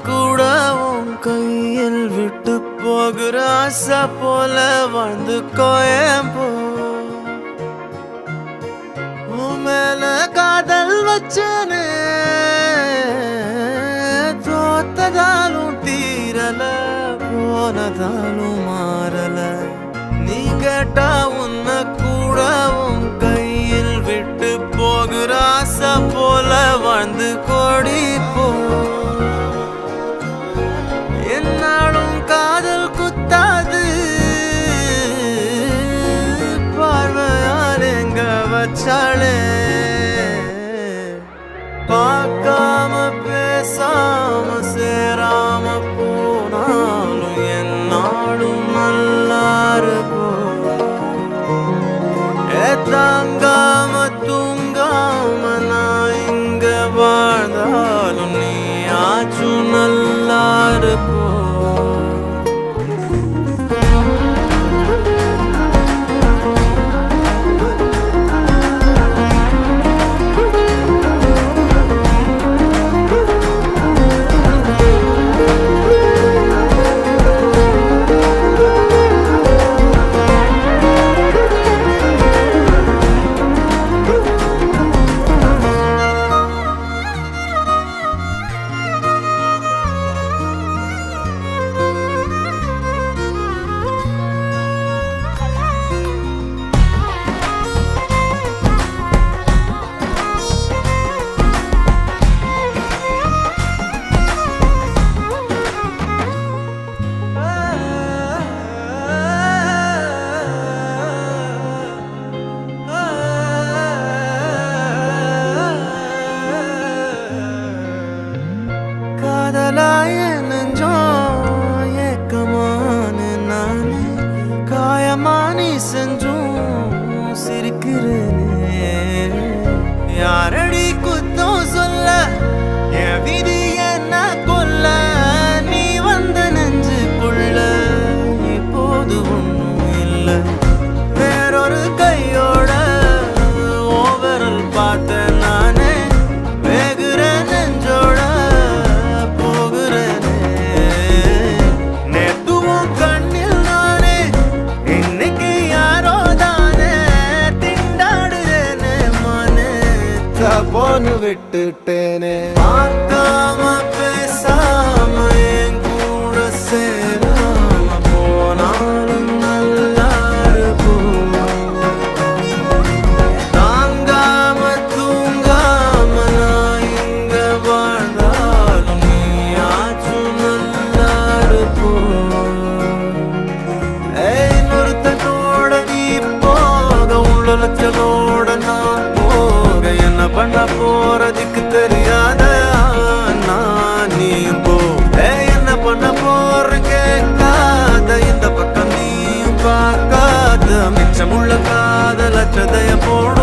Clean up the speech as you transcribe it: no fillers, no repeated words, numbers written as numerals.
கூட உன் கையில் விட்டு போகிற ஆசை போல வாழ்ந்து கோயம்போ உன் மேல காதல் வச்சனே தோத்ததாலும் தீரல போனதாலும் மாறல நீ கேட்டா உன்னை கூட உன் கையில் விட்டு போகிற ஆசை போல வாழ்ந்து கோடி போ என்னாலும் காதல் குத்தாது பார்வையால் எங்க வச்சாளே பார்க்காம பேசாம சேராம போனாலும் என்னாலும் நல்லா இருக்கும் தாங்காம தூங்காம நான் இங்க வாழ்ந்தாலும் நீ ஆச்சும் நல்லா இருப்போ காதலாய நெஞ்சோம் ஏக்கமான நானே காயமானி செஞ்சும் சிரிக்கிறேனே யாரடி குத்தம் சொல்ல என் விதி என்ன கொல்ல நீ வந்த நெஞ்சுக்குள்ள இப்போது ஒன்றும் இல்லை வேறொரு கையோட ஓவரல் பார்த்த நானே வேகுற நெஞ்சோட போன்னு விட்டுட்டேனே பார்க்காம பேசாம என் கூட சேராம போனாலும் நல்லா இருக்கும் தாங்காம தூங்காம நான் இங்க வாழ்ந்தாலும் நீ ஆச்சும் நல்லா இருக்கும் இன்னொருத்தனோட நீ போக உள்ளச்சலோட நான் என்ன பண்ண போறதுக்கு தெரியாத நான் நீயும் போ என்ன பண்ண போற கேட்காத இந்த பக்கம் நீயும் பார்க்காத மிச்சமுள்ள காதல் அச்சதைய போட